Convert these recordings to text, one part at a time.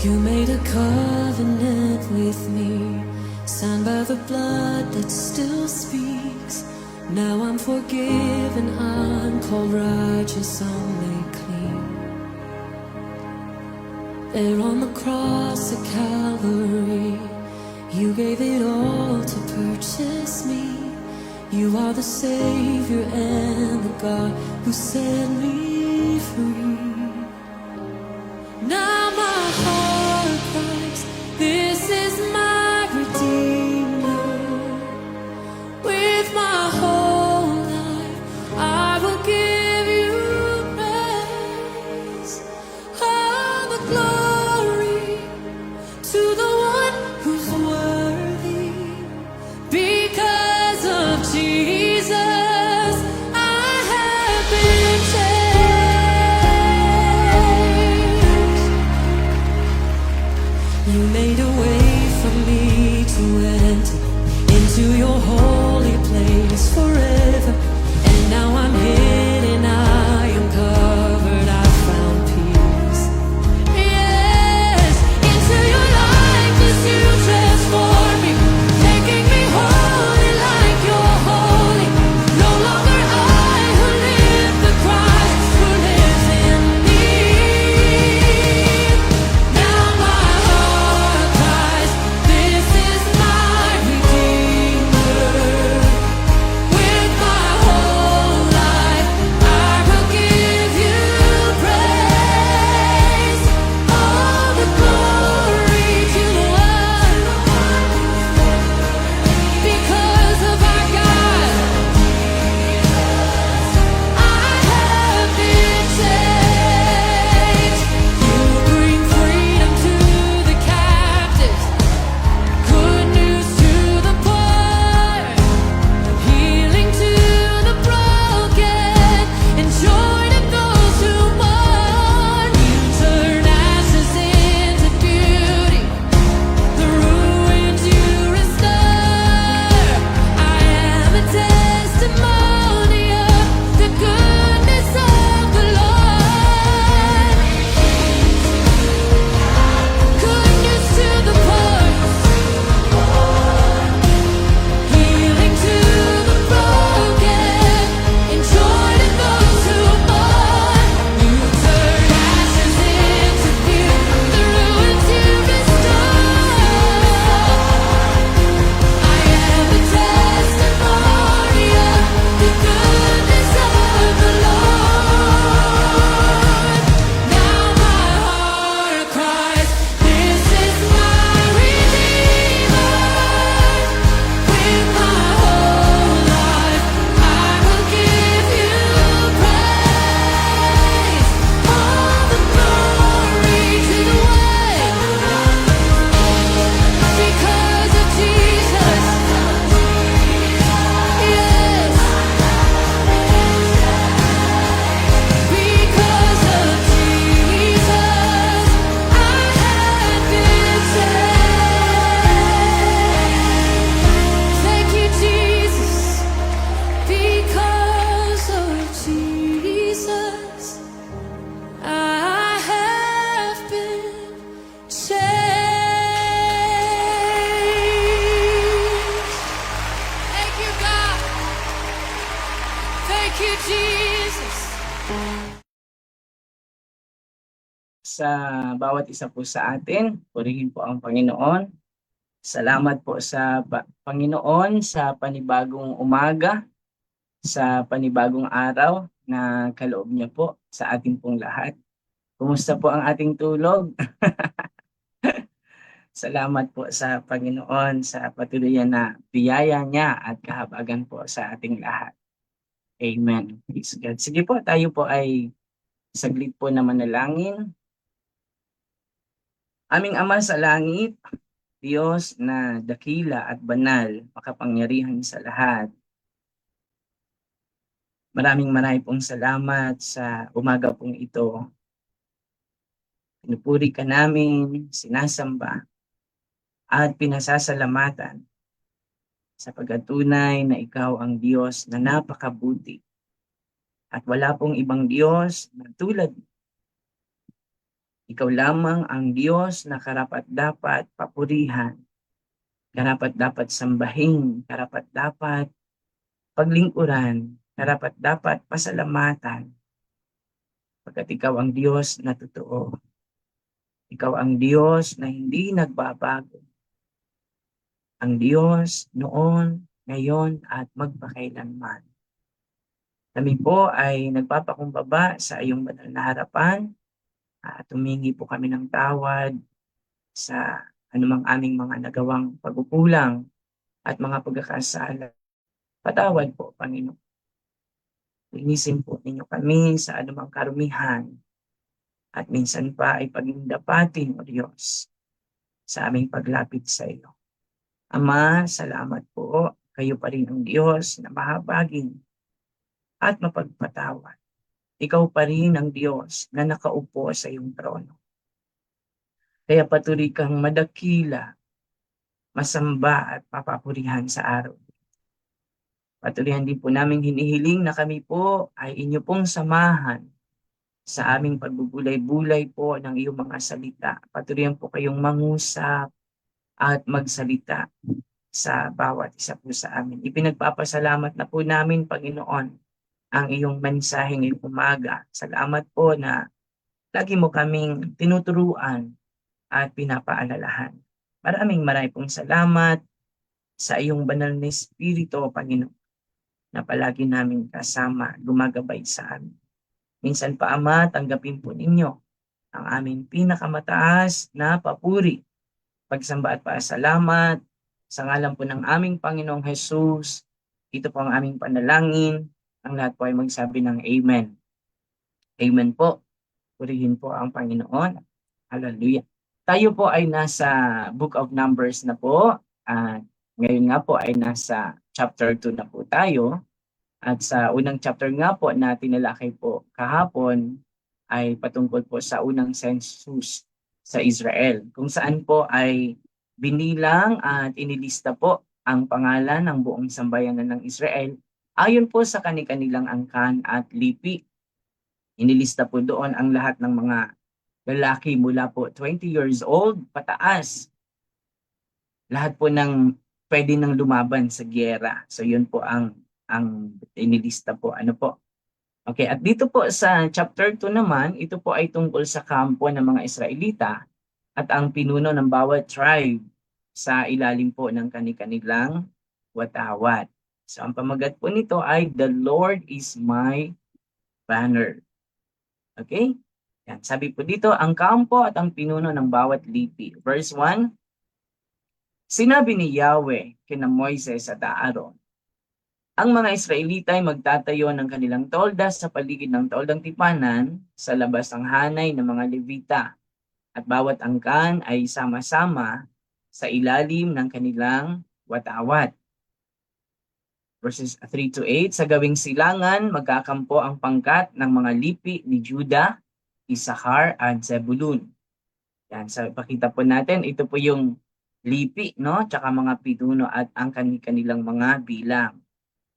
You made a covenant with me, signed by the blood that still speaks. Now I'm forgiven, I'm called righteous, I'm made clean. There on the cross at Calvary, you gave it all to purchase me. You are the Savior and the God who set me free. Now my heart cries, this is my Redeemer. With my whole life, I will give you praise. All the glory to the one who's worthy. Because of Jesus, I have been changed. You made a way for me to enter into your holy place forever. And now I'm hidden, I am covered, I found peace. Yes, into your likeness you transform me, making me holy like you're holy. No longer I who live, but Christ who lives in me. Now my heart cries, this is my Redeemer. With my whole life, I will give you praise. All the glory to the one. Because of our God, I have been changed. You bring freedom to the captives, good news to the poor, healing to the broken, and joy to those who mourn. You turn ashes into beauty, the ruins you restore. I am a testimony of the goodness of the Lord. Goodness to the poor, healing to the broken, and joy to those who mourn. You turn ashes into beauty, the ruins you restore. I am a testimony of the goodness of the Lord. Now my heart cries, this is my Redeemer. With my whole life, I will give you praise. All the glory to the one. Because of Jesus, yes. Because of Jesus, I have been saved. Thank you, Jesus. Because of Jesus, I have been changed. Thank you, God. Thank you, Jesus. Sa bawat isa po sa atin, purihin po ang Panginoon. Salamat po sa Panginoon sa panibagong umaga, sa panibagong araw na kaloob niya po sa ating pong lahat. Kumusta po ang ating tulog? Salamat po sa Panginoon sa patuloy na biyaya niya at kahabagan po sa ating lahat. Amen. Praise God. Sige po, tayo po ay saglit po na manalangin. Aming Ama sa langit, Diyos na dakila at banal, makapangyarihan sa lahat. Maraming pong salamat sa umaga pong ito. Pinupuri ka namin, sinasamba, at pinasasalamatan sa pagkatunay na ikaw ang Diyos na napakabuti. At wala pong ibang Diyos na tulad Ikaw lamang ang Diyos na karapat-dapat papurihan, karapat-dapat sambahin, karapat-dapat paglingkuran, karapat-dapat pasalamatan, pagkat ikaw ang Diyos na totoo. Ikaw ang Diyos na hindi nagbabago. Ang Diyos noon, ngayon, at magpakailanman. Kami po ay nagpapakumbaba sa iyong banal na harapan at humingi po kami ng tawad sa anumang aming mga nagawang pagkukulang at mga pagkakasala. Patawad po, Panginoon. Linisin po ninyo kami sa anumang karumihan at minsan pa ay pagindapatin, O Diyos, sa aming paglapit sa iyo. Ama, salamat po. Kayo pa rin ang Diyos na mahabagin at mapagpatawad. Ikaw pa rin ang Diyos na nakaupo sa iyong trono. Kaya patuloy kang madakila, masamba at papapurihan sa araw. Patuloy din po namin hinihiling na kami po ay inyo pong samahan sa aming pagbubulay-bulay po ng iyong mga salita. Patuloy po kayong mangusap at magsalita sa bawat isa po sa amin. Ipinagpapasalamat na po namin, Panginoon, ang iyong mensahe ngayong umaga. Salamat po na lagi mo kaming tinuturuan at pinapaalalahan. Maraming pong salamat sa iyong banal na Espiritu, Panginoon, na palagi namin kasama, gumagabay sa amin. Minsan pa, Ama, tanggapin po ninyo ang aming pinakamataas na papuri, pagsamba at pasalamat sa ngalan po ng aming Panginoong Jesus. Ito po ang aming panalangin. Ang lahat po ay magsabi ng Amen. Amen po. Purihin po ang Panginoon. Hallelujah. Tayo po ay nasa Book of Numbers na po. At ngayon nga po ay nasa chapter 2 na po tayo. At sa unang chapter nga po na tinalakay po kahapon ay patungkol po sa unang census sa Israel. Kung saan po ay binilang at inilista po ang pangalan ng buong sambayanan ng Israel ayon po sa kani-kanilang angkan at lipi. Inilista po doon ang lahat ng mga lalaki mula po 20 years old pataas. Lahat po ng pwede nang lumaban sa giyera. So yun po ang inilista po. Ano po? Okay, at dito po sa chapter 2 naman, ito po ay tungkol sa kampo ng mga Israelita at ang pinuno ng bawat tribe sa ilalim po ng kani-kanilang watawat. So ang pamagat po nito ay The Lord is my banner. Okay? Yan. Sabi po dito, ang kampo at ang pinuno ng bawat lipi. Verse 1, sinabi ni Yahweh kina Moises at Aaron, ang mga Israelita ay magtatayo ng kanilang tolda sa paligid ng toldang tipanan sa labas ng hanay ng mga Levita at bawat angkan ay sama-sama sa ilalim ng kanilang watawat. Verses 3 to 8, sa gawing silangan magkakampo ang pangkat ng mga lipi ni Judah, Issachar at Zebulun. Yan, sa pakita po natin, ito po yung lipi, no? Tsaka mga pinuno at ang kanilang mga bilang.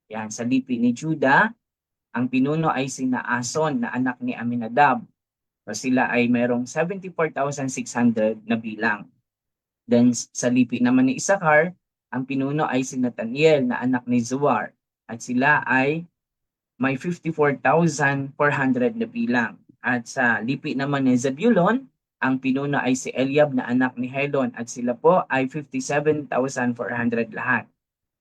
Yan, sa lipi ni Judah, ang pinuno ay sina Ason na anak ni Aminadab. So sila ay mayroong 74,600 na bilang. Then sa lipi naman ni Issachar, ang pinuno ay si Nathaniel na anak ni Zuar. At sila ay may 54,400 na bilang. At sa lipi naman ni Zebulon, ang pinuno ay si Eliab na anak ni Helon. At sila po ay 57,400 lahat.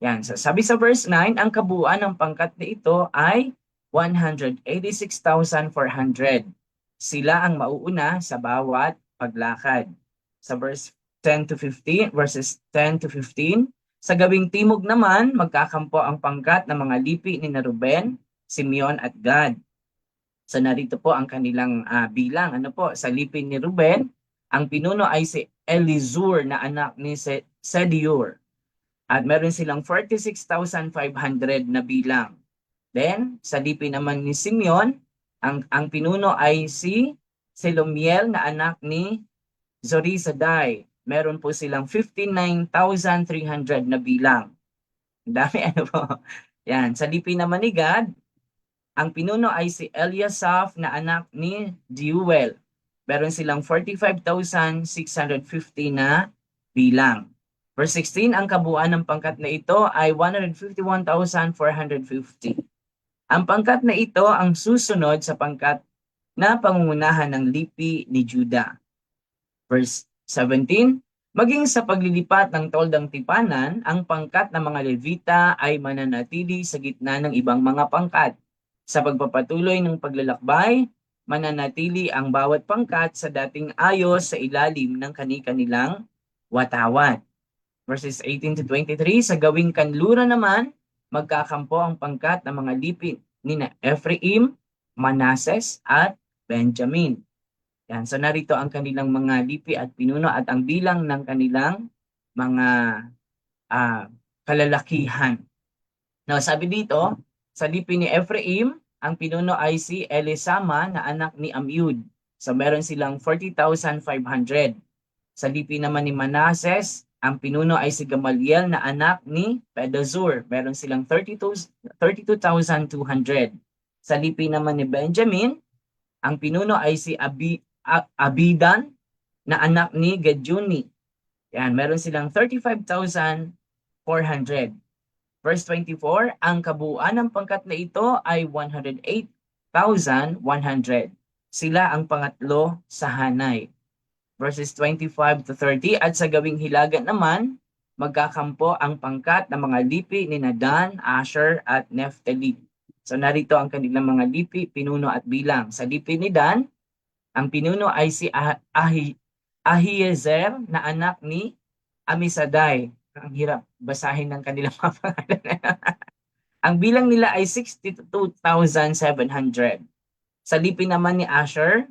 Yan. So sabi sa verse 9, ang kabuuan ng pangkat na ito ay 186,400. Sila ang mauuna sa bawat paglakad. Sa verse 10 to 15, verses 10 to 15, sa gawing timog naman, magkakampo ang pangkat ng mga lipi ni Ruben, Simeon at Gad. So narito po ang kanilang bilang. Ano po? Sa lipi ni Ruben, ang pinuno ay si Elizur na anak ni Sediur. At meron silang 46,500 na bilang. Then, sa lipi naman ni Simeon, ang pinuno ay si Selomiel na anak ni Zorisadai. Meron po silang 59,300 na bilang. Ang dami ano po. Yan. Sa lipi naman ni Gad, ang pinuno ay si Eliasaph na anak ni Deuel. meron silang 45,650 na bilang. Verse 16, ang kabuuan ng pangkat na ito ay 151,450. Ang pangkat na ito ang susunod sa pangkat na pangungunahan ng lipi ni Juda. Verse 17, maging sa paglilipat ng toldang tipanan, ang pangkat ng mga Levita ay mananatili sa gitna ng ibang mga pangkat. Sa pagpapatuloy ng paglalakbay, mananatili ang bawat pangkat sa dating ayos sa ilalim ng kani-kanilang watawat. Verses 18 to 23, sa gawing kanluran naman, magkakampo ang pangkat ng mga lipi ni Ephraim, Manases, at Benjamin. Yan. So narito ang kanilang mga lipi at pinuno at ang bilang ng kanilang mga kalalakihan. Now, sabi dito, sa lipi ni Ephraim, ang pinuno ay si Elisama na anak ni Amyud. So meron silang 40,500. Sa lipi naman ni Manases, ang pinuno ay si Gamaliel na anak ni Pedazur. Meron silang 32,200. Sa lipi naman ni Benjamin, ang pinuno ay si Abidan na anak ni Gedjuni. Yan, meron silang 35,400. Verse 24, ang kabuuan ng pangkat na ito ay 108,100. Sila ang pangatlo sa hanay. Verses 25 to 30, at sa gawing hilaga naman, magkakampo ang pangkat ng mga lipi ni Dan, Asher, at Naphtali. So narito ang kanilang mga lipi, pinuno at bilang. Sa lipi ni Dan, ang pinuno ay si Ahiezer na anak ni Amisadai. Ang hirap basahin ng kanilang mga pangalan. Ang bilang nila ay 62,700. Sa lipi naman ni Asher,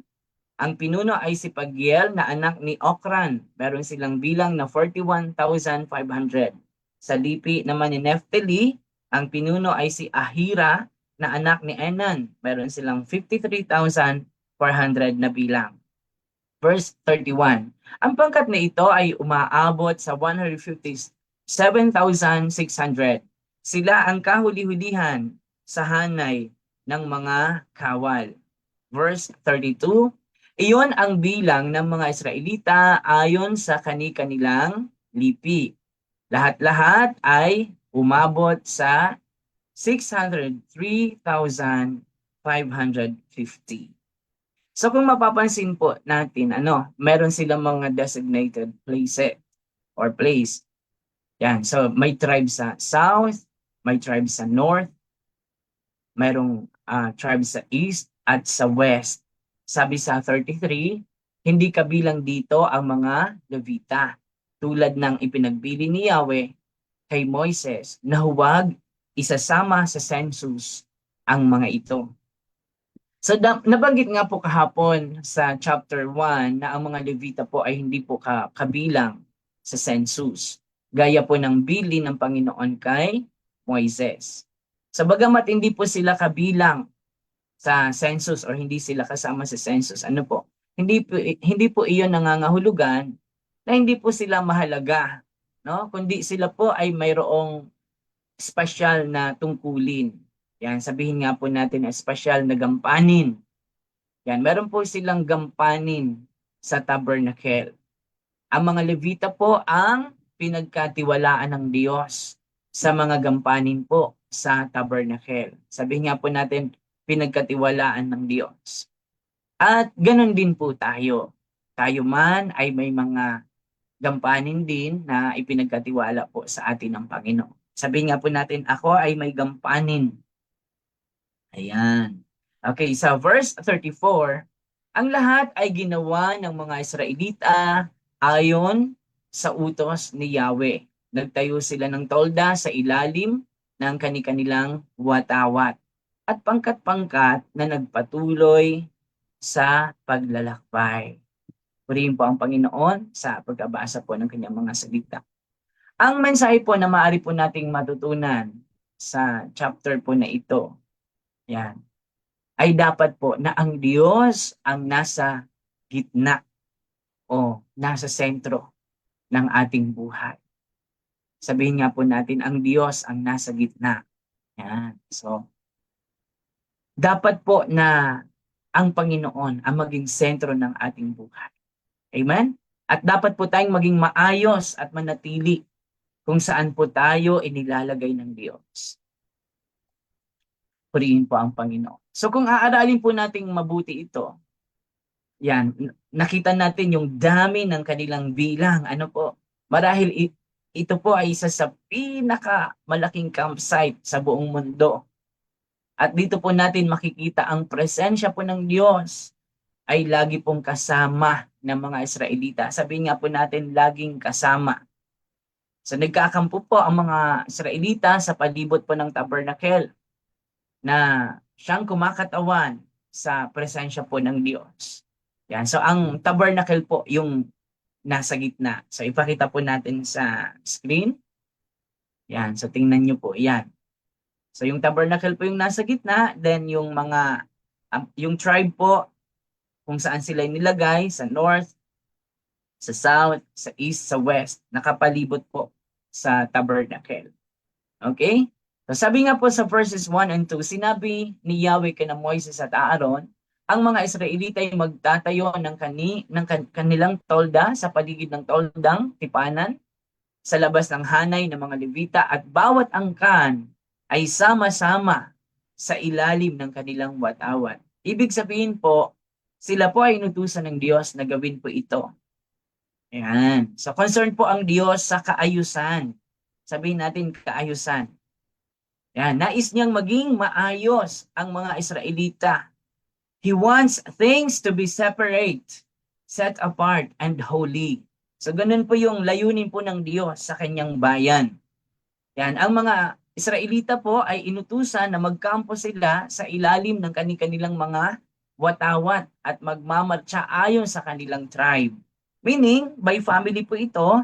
ang pinuno ay si Pagiel na anak ni Okran. Meron silang bilang na 41,500. Sa lipi naman ni Naphtali, ang pinuno ay si Ahira na anak ni Enan. Meron silang 53,400 na bilang. Verse 31. Ang pangkat na ito ay umaabot sa 157,600. Sila ang kahuli-hulihan sa hanay ng mga kawal. Verse 32. Iyon ang bilang ng mga Israelita ayon sa kani-kanilang lipi. Lahat-lahat ay umabot sa 603,550. So kung mapapansin po natin, meron silang mga designated place or place. Yan. So may tribe sa south, may tribe sa north, mayroong tribe sa east at sa west. Sabi sa 33, hindi kabilang dito ang mga Levita, tulad ng ipinagbili ni Yahweh kay Moises na huwag isasama sa census ang mga ito. So nabanggit nga po kahapon sa chapter 1 na ang mga Levita po ay hindi po kabilang sa census. Gaya po ng bili ng Panginoon kay Moises. So bagamat hindi po sila kabilang sa census or hindi sila kasama sa census, hindi po iyon nangangahulugan na hindi po sila mahalaga, no? Kundi sila po ay mayroong special na tungkulin. Yan, sabihin nga po natin na special na gampanin. Yan, meron po silang gampanin sa tabernacle. Ang mga Levita po ang pinagkatiwalaan ng Diyos sa mga gampanin po sa tabernacle. Sabihin nga po natin, pinagkatiwalaan ng Diyos. At ganun din po tayo. Tayo man ay may mga gampanin din na ipinagkatiwala po sa atin ng Panginoon. Sabihin nga po natin, ako ay may gampanin. Ayan. Okay, sa verse 34, ang lahat ay ginawa ng mga Israelita ayon sa utos ni Yahweh. Nagtayo sila ng tolda sa ilalim ng kani-kanilang watawat at pangkat-pangkat na nagpatuloy sa paglalakbay. Purihin po ang Panginoon sa pagkabasa po ng kanyang mga salita. Ang mensahe po na maaari po nating matutunan sa chapter po na ito, yan, ay dapat po na ang Diyos ang nasa gitna o nasa sentro ng ating buhay. Sabihin nga po natin, ang Diyos ang nasa gitna. Yan. So, dapat po na ang Panginoon ang maging sentro ng ating buhay. Amen? At dapat po tayong maging maayos at manatili kung saan po tayo inilalagay ng Diyos. Purihin po ang Panginoon. So kung aaralin po nating mabuti ito, yan, nakita natin yung dami ng kanilang bilang. Ano po? Marahil ito po ay isa sa pinakamalaking campsite sa buong mundo. At dito po natin makikita ang presensya po ng Diyos ay lagi pong kasama ng mga Israelita. Sabihin nga po natin, laging kasama. So nagkakampo po ang mga Israelita sa palibot po ng tabernacle na siyang kumakatawan sa presensya po ng Diyos. Yan. So ang tabernacle po yung nasa gitna. So ipakita po natin sa screen. Yan. So tingnan nyo po. Yan. So yung tabernacle po yung nasa gitna. Then yung mga, yung tribe po, kung saan sila nilagay, sa north, sa south, sa east, sa west, nakapalibot po sa tabernacle. Okay? So sabi nga po sa verses 1 and 2, sinabi ni Yahweh kina Moises at Aaron, ang mga Israelita ay magtatayo ng kanilang tolda sa paligid ng toldang tipanan, sa labas ng hanay ng mga Levita, at bawat angkan ay sama-sama sa ilalim ng kanilang watawat. Ibig sabihin po, sila po ay inutusan ng Diyos na gawin po ito. Ayan. So concerned po ang Diyos sa kaayusan. Sabihin natin kaayusan. Ayan. Nais niyang maging maayos ang mga Israelita. He wants things to be separate, set apart, and holy. So ganun po yung layunin po ng Diyos sa kanyang bayan. Yan, ang mga Israelita po ay inutusan na magkampo sila sa ilalim ng kanilang mga watawat at magmamarcha ayon sa kanilang tribe. Meaning, by family po ito,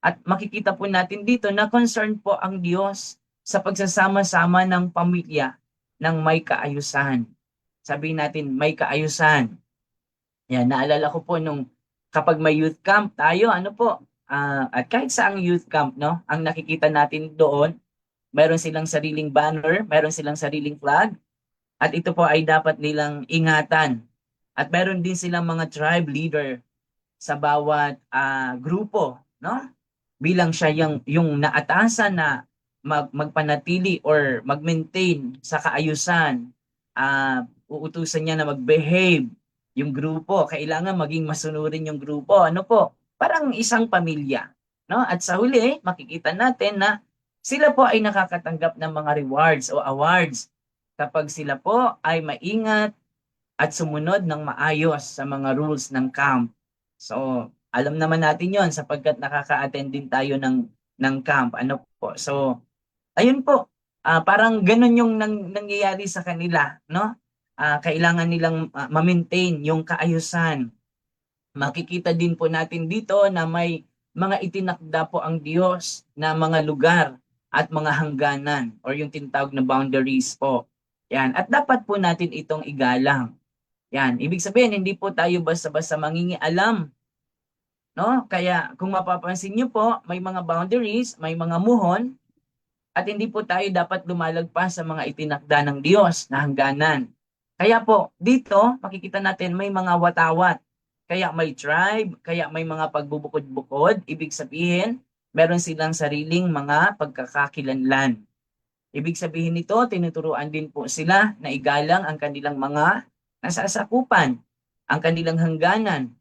at makikita po natin dito na concerned po ang Diyos sa pagsasama-sama ng pamilya ng may kaayusan. Sabihin natin, may kaayusan. Yan, naalala ko po nung kapag may youth camp tayo, ano po, at kahit saang youth camp, no, ang nakikita natin doon, meron silang sariling banner, meron silang sariling flag, at ito po ay dapat nilang ingatan. At meron din silang mga tribe leader sa bawat grupo, no? Bilang siya yung naatasan na magpanatili or mag-maintain sa kaayusan, uutusan niya na mag-behave yung grupo. Kailangan maging masunurin yung grupo. Ano po? Parang isang pamilya. No? At sa huli, makikita natin na sila po ay nakakatanggap ng mga rewards o awards kapag sila po ay maingat at sumunod ng maayos sa mga rules ng camp. So, alam naman natin yon sapagkat nakaka-attend din tayo ng camp. Ano po? So, ayun po. Parang ganun yung nangyayari sa kanila, no? Kailangan nilang ma-maintain yung kaayusan. Makikita din po natin dito na may mga itinakda po ang Diyos na mga lugar at mga hangganan or yung tinatawag na boundaries po. Yan. At dapat po natin itong igalang. Yan. Ibig sabihin, hindi po tayo basta-basta mangingialam. No? Kaya kung mapapansin niyo po, may mga boundaries, may mga muhon, at hindi po tayo dapat lumalagpas sa mga itinakda ng Diyos na hangganan. Kaya po, dito, makikita natin may mga watawat. Kaya may tribe, kaya may mga pagbubukod-bukod. Ibig sabihin, meron silang sariling mga pagkakakilanlan. Ibig sabihin nito, tinuturuan din po sila na igalang ang kanilang mga nasasakupan, ang kanilang hangganan.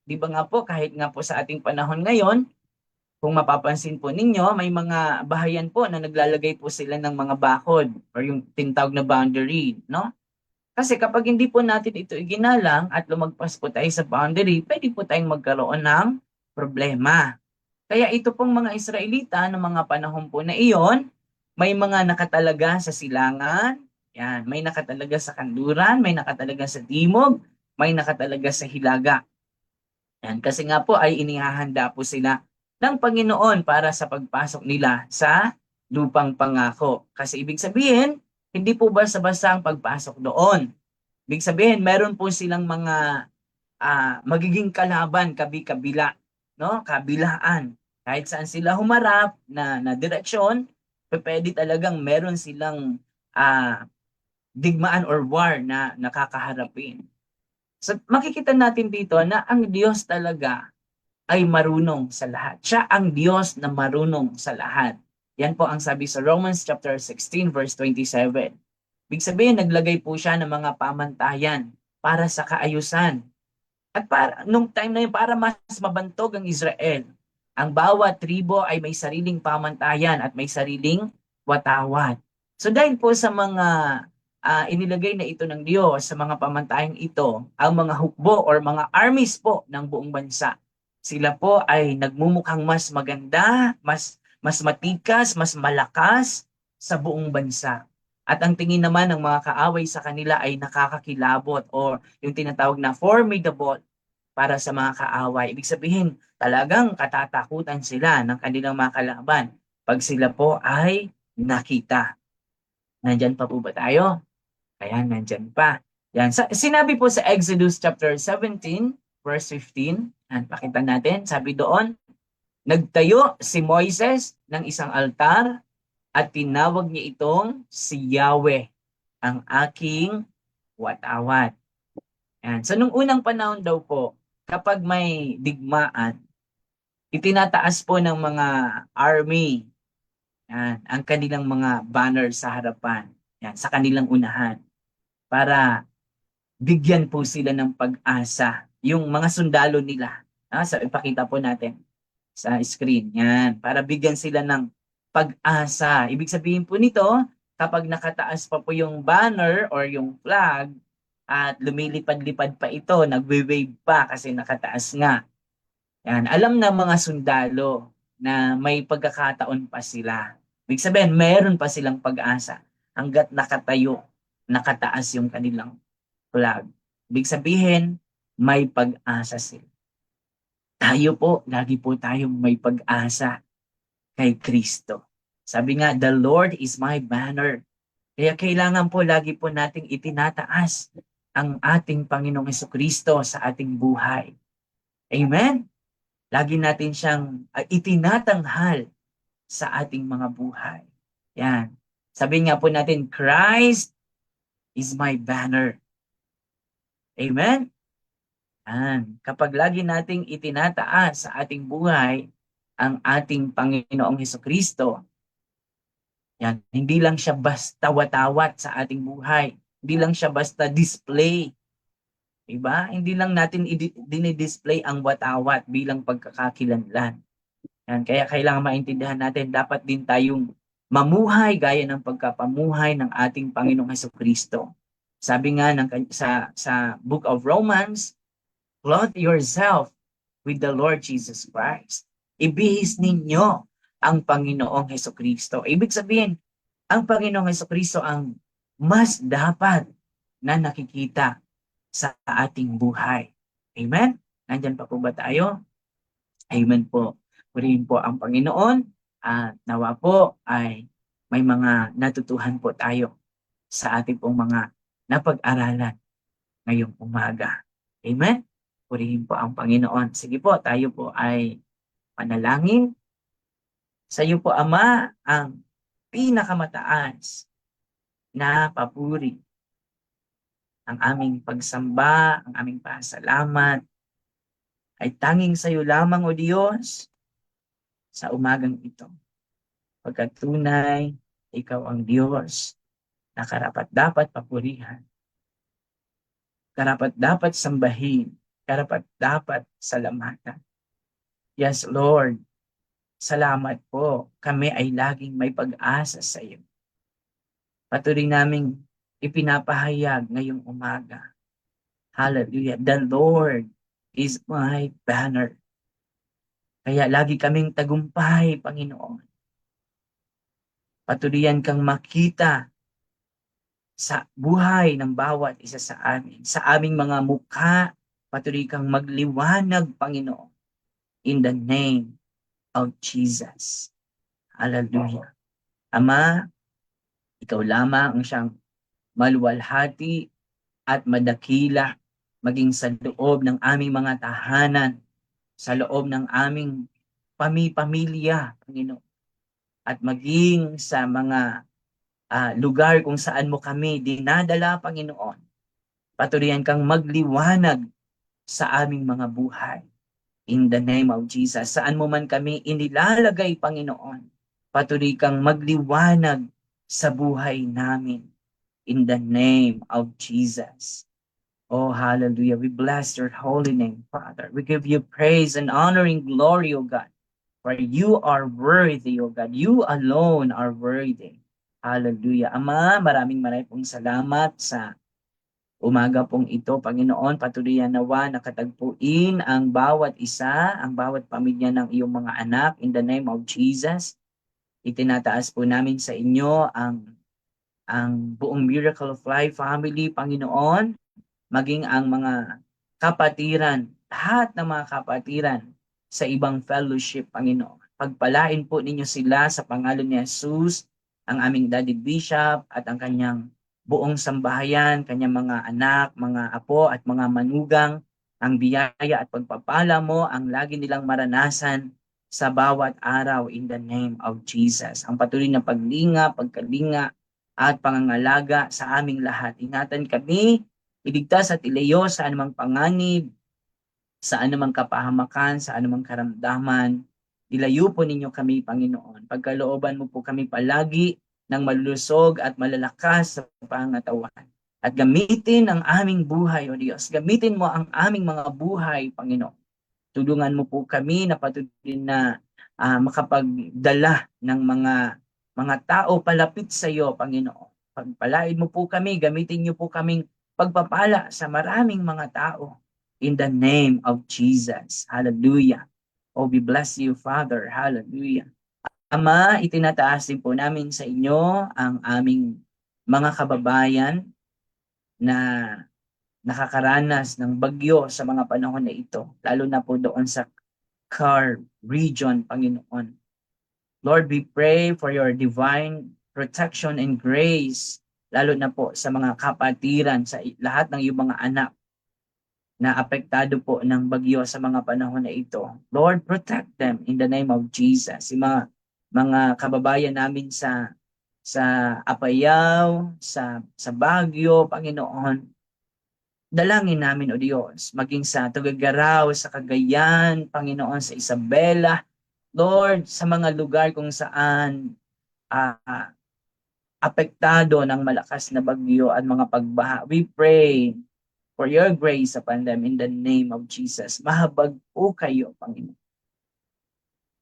Di ba nga po, kahit nga po sa ating panahon ngayon, kung mapapansin po ninyo, may mga bahayan po na naglalagay po sila ng mga bakod or yung tinatawag na boundary, no? Kasi kapag hindi po natin ito iginalang at lumagpas po tayo sa boundary, pwede po tayong magkaroon ng problema. Kaya ito pong mga Israelita ng mga panahon po na iyon, may mga nakatalaga sa silangan, yan, may nakatalaga sa kanluran, may nakatalaga sa timog, may nakatalaga sa hilaga. Yan, kasi nga po ay inihahanda po sila ng Panginoon para sa pagpasok nila sa lupang pangako. Kasi ibig sabihin, hindi po basta-basta ang pagpasok doon. Ibig sabihin, meron po silang mga magiging kalaban, kabi-kabila, no? Kabilaan. Kahit saan sila humarap na direksyon, pwede talagang meron silang digmaan or war na nakakaharapin. So makikita natin dito na ang Diyos talaga ay marunong sa lahat. Siya ang Diyos na marunong sa lahat. Yan po ang sabi sa Romans chapter 16 verse 27. Ibig sabihin, naglagay po siya ng mga pamantayan para sa kaayusan. At para, nung time na yun, para mas mabantog ang Israel, ang bawat tribo ay may sariling pamantayan at may sariling watawat. So dahil po sa mga inilagay na ito ng Diyos, sa mga pamantayang ito, ang mga hukbo or mga armies po ng buong bansa, sila po ay nagmumukhang mas maganda, mas matikas, mas malakas sa buong bansa. At ang tingin naman ng mga kaaway sa kanila ay nakakakilabot o yung tinatawag na formidable para sa mga kaaway. Ibig sabihin, talagang katatakutan sila ng kanilang mga kalaban pag sila po ay nakita. Nandyan pa po ba tayo? Ayan, nandyan pa. Yan. Sinabi po sa Exodus chapter 17, verse 15. Yan, pakita natin. Sabi doon, nagtayo si Moises ng isang altar at tinawag niya itong si Yahweh, ang aking watawat. Yan. So, nung unang panahon daw po, kapag may digmaan, itinataas po ng mga army ang kanilang mga banner sa harapan, sa kanilang unahan, para bigyan po sila ng pag-asa yung mga sundalo nila. So, ipakita po natin sa screen. Yan, para bigyan sila ng pag-asa. Ibig sabihin po nito, kapag nakataas pa po yung banner or yung flag at lumilipad-lipad pa ito, nagwe-wave pa kasi nakataas nga. Yan, alam na mga sundalo na may pagkakataon pa sila. Ibig sabihin, meron pa silang pag-asa hanggat nakatayo, nakataas yung kanilang flag. Ibig sabihin, may pag-asa sila. Tayo po, lagi po tayong may pag-asa kay Kristo. Sabi nga, the Lord is my banner. Kaya kailangan po lagi po nating itinataas ang ating Panginoong Hesukristo sa ating buhay. Amen? Lagi natin siyang itinatanghal sa ating mga buhay. Yan. Sabi nga po natin, Christ is my banner. Amen? Yan. Kapag lagi nating itinataas sa ating buhay ang ating Panginoong Hesukristo, yan, hindi lang siya basta watawat sa ating buhay. Hindi lang siya basta display. Diba? Hindi lang natin dinidisplay ang watawat bilang pagkakakilanlan. Yan, kaya kailangan maintindihan natin, dapat din tayong mamuhay gaya ng pagkapamuhay ng ating Panginoong Hesukristo. Sabi nga sa Book of Romans, clothe yourself with the Lord Jesus Christ. Ibihis ninyo ang Panginoong Hesukristo. Ibig sabihin, ang Panginoong Hesukristo ang mas dapat na nakikita sa ating buhay. Amen? Nandyan pa po ba tayo? Amen po. Purihin po ang Panginoon at nawa po ay may mga natutuhan po tayo sa ating pong mga napag-aralan ngayong umaga. Amen? Purihin po ang Panginoon. Sige po, tayo po ay panalangin. Sa iyo po, Ama, ang pinakamataas na papuri. Ang aming pagsamba, ang aming pasalamat ay tanging sa iyo lamang, O Diyos, sa umagang ito. Pagkat tunay, ikaw ang Diyos na karapat-dapat papurihan, karapat-dapat sambahin, karapat-dapat salamatan. Yes, Lord, salamat po. Kami ay laging may pag-asa sa iyo. Patuloy naming ipinapahayag ngayong umaga. Hallelujah. The Lord is my banner. Kaya lagi kaming tagumpay, Panginoon. Patuloyan kang makita sa buhay ng bawat isa sa amin. Sa aming mga mukha, patuloy kang magliwanag, Panginoon. In the name of Jesus. Hallelujah. Ama, ikaw lamang ang siyang maluwalhati at madakila maging sa loob ng aming mga tahanan, sa loob ng aming pamilya, Panginoon, at maging sa mga lugar kung saan mo kami dinadala, Panginoon. Paturihan kang magliwanag sa aming mga buhay. In the name of Jesus, saan mo man kami inilalagay, Panginoon, patuloy kang magliwanag sa buhay namin. In the name of Jesus. Oh, hallelujah. We bless your holy name, Father. We give you praise and honor and glory, O God. For you are worthy, O God. You alone are worthy. Hallelujah. Ama, maraming pong salamat sa umaga pong ito, Panginoon. Patuloy nawa nakatagpuin ang bawat isa, ang bawat pamilya ng iyong mga anak. In the name of Jesus, itinataas po namin sa inyo ang buong Miracle of Life family, Panginoon, maging ang mga kapatiran, lahat ng mga kapatiran sa ibang fellowship, Panginoon. Pagpalain po ninyo sila sa pangalan ni Jesus, ang aming Daddy Bishop at ang kanyang buong sambahayan, kanyang mga anak, mga apo at mga manugang, ang biyaya at pagpapala mo ang lagi nilang maranasan sa bawat araw in the name of Jesus. Ang patuloy na paglinga, pagkalinga at pangangalaga sa aming lahat. Ingatan kami, iligtas at ilayo sa anumang panganib, sa anumang kapahamakan, sa anumang karamdaman. Ilayo po ninyo kami, Panginoon. Pagkalooban mo po kami palagi ng malulusog at malalakas sa pangatawan. At gamitin ang aming buhay, O Diyos. Gamitin mo ang aming mga buhay, Panginoon. Tulungan mo po kami na patuloy na makapagdala ng mga tao palapit sa iyo, Panginoon. Pagpalain mo po kami, gamitin niyo po kaming pagpapala sa maraming mga tao. In the name of Jesus. Hallelujah. Oh, we bless you, Father. Hallelujah. Ama, itinataas din po namin sa inyo ang aming mga kababayan na nakakaranas ng bagyo sa mga panahon na ito, lalo na po doon sa Car region, Panginoon. Lord, we pray for your divine protection and grace, lalo na po sa mga kapatiran, sa lahat ng iyong mga anak na apektado po ng bagyo sa mga panahon na ito. Lord, protect them in the name of Jesus. Yung mga kababayan namin sa Apayao, sa Baguio, Panginoon, dalangin namin, O Diyos, maging sa Tuguegarao, sa Cagayan, Panginoon, sa Isabela, Lord, sa mga lugar kung saan apektado ng malakas na bagyo at mga pagbaha. We pray for your grace upon them in the name of Jesus. Mahabag po kayo, Panginoon.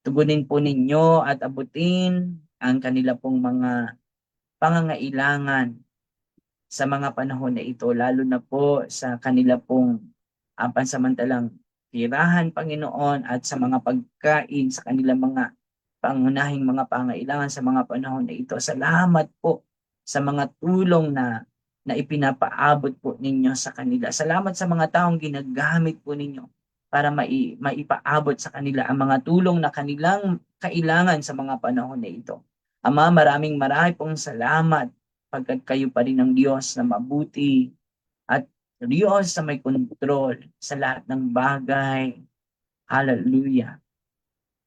Tugunin po ninyo at abutin ang kanila pong mga pangangailangan sa mga panahon na ito, lalo na po sa kanila pong pansamantalang tirahan, Panginoon, at sa mga pagkain, sa kanilang mga pangunahing mga pangailangan sa mga panahon na ito. Salamat po sa mga tulong na ipinapaabot po ninyo sa kanila. Salamat sa mga taong ginagamit po ninyo para maipaabot sa kanila ang mga tulong na kanilang kailangan sa mga panahon na ito. Ama, maraming pong salamat pagkat kayo pa rin ang Diyos na mabuti at Diyos na may kontrol sa lahat ng bagay. Hallelujah.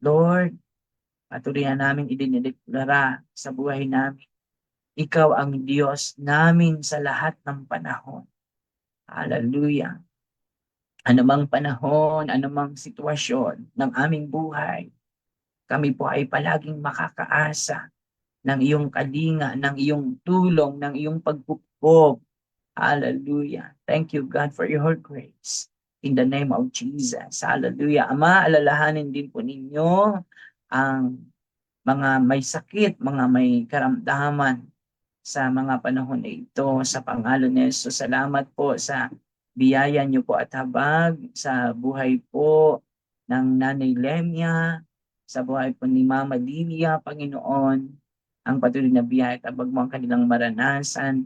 Lord, patuloy namin idinideklara sa buhay namin. Ikaw ang Diyos namin sa lahat ng panahon. Hallelujah. Anumang panahon, anumang sitwasyon ng aming buhay, kami po ay palaging makakaasa ng iyong kalinga, ng iyong tulong, ng iyong pagpupog. Hallelujah. Thank you, God, for your grace. In the name of Jesus. Hallelujah. Ama, alalahanin din po ninyo ang mga may sakit, mga may karamdaman sa mga panahon na ito. Sa pangalan ni Jesus, salamat po sa biyaya niyo po at habag sa buhay po ng Nanay Lemia, sa buhay po ni Mama Lilia, Panginoon, ang patuloy na biyaya at abag mo ang kanilang maranasan.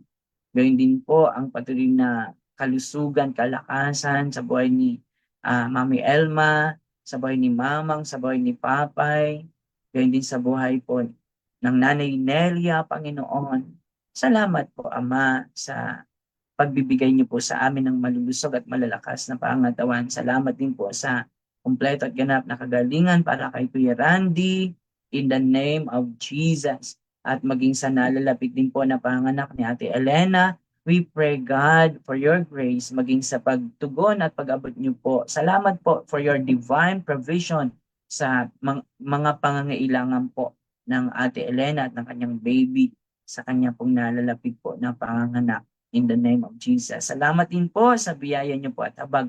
Gayun din po ang patuloy na kalusugan, kalakasan sa buhay ni Mami Elma, sa buhay ni Mamang, sa buhay ni Papay. Gayun din sa buhay po ng Nanay Nelia, Panginoon. Salamat po, Ama, sa pagbibigay niyo po sa amin ng malulusog at malalakas na pangatawan. Salamat din po sa kumpleto at ganap na kagalingan para kay Kuya Randy, in the name of Jesus. At maging sa nalalapit din po na panganak ni Ate Elena, We pray, God, for your grace maging sa pagtugon at pag-abot niyo po. Salamat po for your divine provision sa mga pangangailangan po ng Ate Elena at ng kanyang baby sa kanya pong nalalapit po na panganganak in the name of Jesus. Salamat din po sa biyaya niyo po at habag.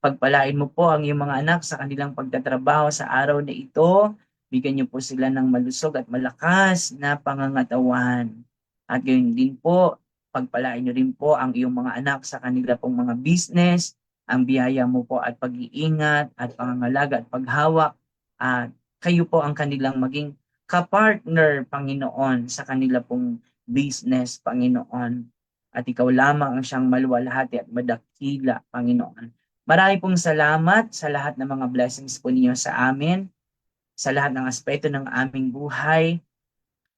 Pagpalain mo po ang iyong mga anak sa kanilang pagtatrabaho sa araw na ito. Bigyan niyo po sila ng malusog at malakas na pangangatawan. At gayon din po, pagpalain niyo rin po ang iyong mga anak sa kanila pong mga business, ang biyaya mo po at pag-iingat at pangangalaga at paghawak. At kayo po ang kanilang maging kapartner, Panginoon, sa kanila pong business, Panginoon. At ikaw lamang ang siyang maluwalhati at madakila, Panginoon. Marami pong salamat sa lahat ng mga blessings po ninyo sa amin, sa lahat ng aspeto ng aming buhay.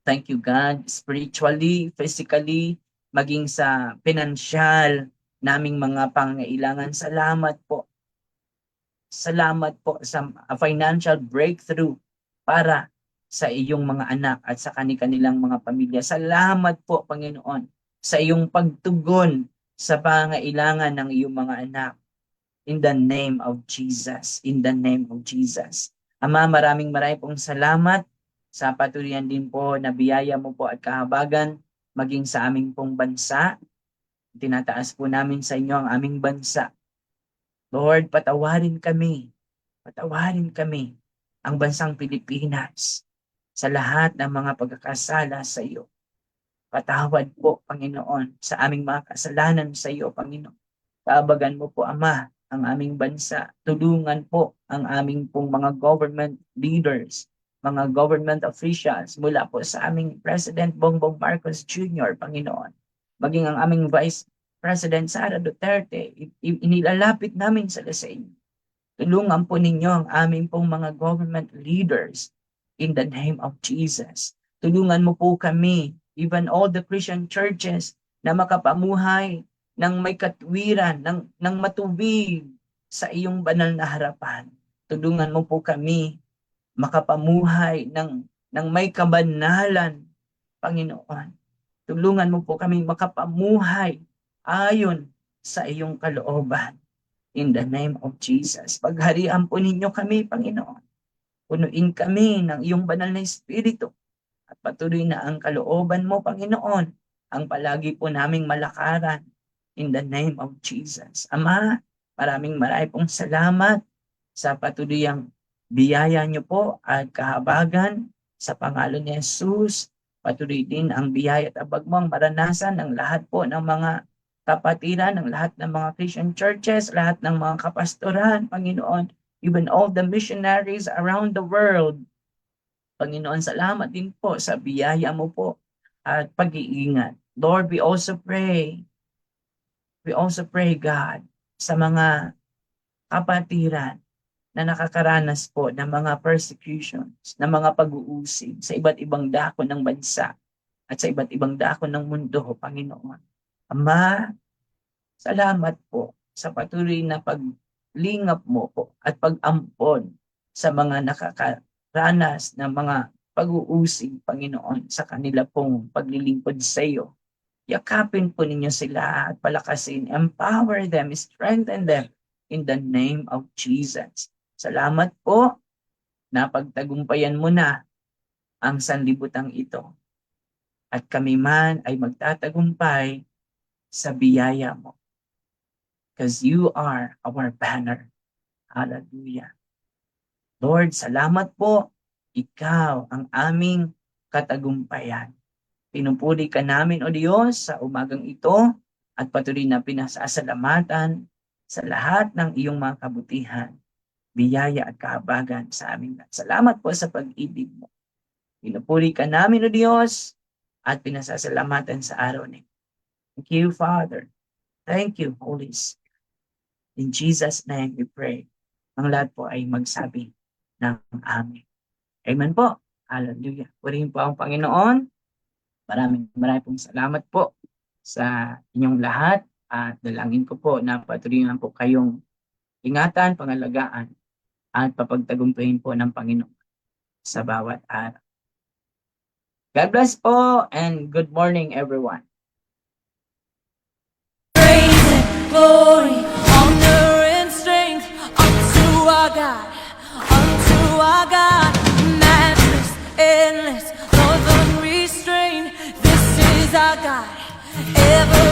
Thank you, God, spiritually, physically, maging sa pinansyal naming mga pangailangan. Salamat po. Salamat po sa financial breakthrough para sa iyong mga anak at sa kanilang mga pamilya. Salamat po, Panginoon, sa iyong pagtugon sa pangailangan ng iyong mga anak. In the name of Jesus. In the name of Jesus. Ama, maraming pong salamat sa patuloyan din po na biyaya mo po at kahabagan maging sa aming pong bansa. Tinataas po namin sa inyo ang aming bansa. Lord, patawarin kami. Patawarin kami ang bansang Pilipinas sa lahat ng mga pagkakasala sa iyo. Patawad po, Panginoon, sa aming mga kasalanan sa iyo, Panginoon. Kaabagan mo po, Ama, ang aming bansa. Tulungan po ang aming pong mga government leaders, mga government officials, mula po sa aming President Bongbong Marcos Jr., Panginoon. Maging ang aming Vice President Sara Duterte, inilalapit namin sa inyo. Tulungan po ninyo ang aming pong mga government leaders in the name of Jesus. Tulungan mo po kami, even all the Christian churches, na makapamuhay ng may katwiran, ng matuwid sa iyong banal na harapan. Tulungan mo po kami makapamuhay ng may kabanalan, Panginoon. Tulungan mo po kami makapamuhay ayon sa iyong kalooban. In the name of Jesus. Pagharian po ninyo kami, Panginoon. Punuin kami ng iyong banal na Espiritu. At patuloy na ang kalooban mo, Panginoon, ang palagi po naming malakaran. In the name of Jesus. Ama, maraming pong salamat sa patuluyang biyaya niyo po at kahabagan sa pangalan ni Jesus. Patuloy din ang biyaya at abag mo ang maranasan ng lahat po ng mga kapatiran, ng lahat ng mga Christian churches, lahat ng mga kapastoran, Panginoon, even all the missionaries around the world. Panginoon, salamat din po sa biyaya mo po at pag-iingat. Lord, we also pray, God, sa mga kapatiran na nakakaranas po ng mga persecutions, ng mga pag-uusig sa iba't ibang dako ng bansa at sa iba't ibang dako ng mundo, Panginoon. Ama, salamat po sa patuloy na paglingap mo po at pag-ampon sa mga nakakaranas ng mga pag-uusig, Panginoon, sa kanila pong paglilingkod sa iyo. Yakapin po ninyo sila at palakasin, empower them, strengthen them in the name of Jesus. Salamat po na pagtagumpayan mo na ang sanlibutang ito. At kami man ay magtatagumpay sa biyaya mo. Because you are our banner. Hallelujah. Lord, salamat po. Ikaw ang aming katagumpayan. Pinupuri ka namin, O Diyos, sa umagang ito at patuloy na pinasasalamatan sa lahat ng iyong mga kabutihan, biyaya at kahabagan sa amin. Salamat po sa pag-ibig mo. Pinupuri ka namin, O Diyos, at pinasasalamatan sa araw nito. Thank you, Father. Thank you, Holy Spirit. In Jesus' name we pray. Ang lahat po ay magsabi ng amen. Amen po. Hallelujah. Purihin po ang Panginoon. Maraming pong salamat po sa inyong lahat at dalangin ko po na patuloy po kayong ingatan, pangalagaan at papagtagumpayin po ng Panginoon sa bawat araw. God bless po and good morning everyone. glory, honor, and strength unto our God, matchless, endless, love unrestrained. This is our God, ever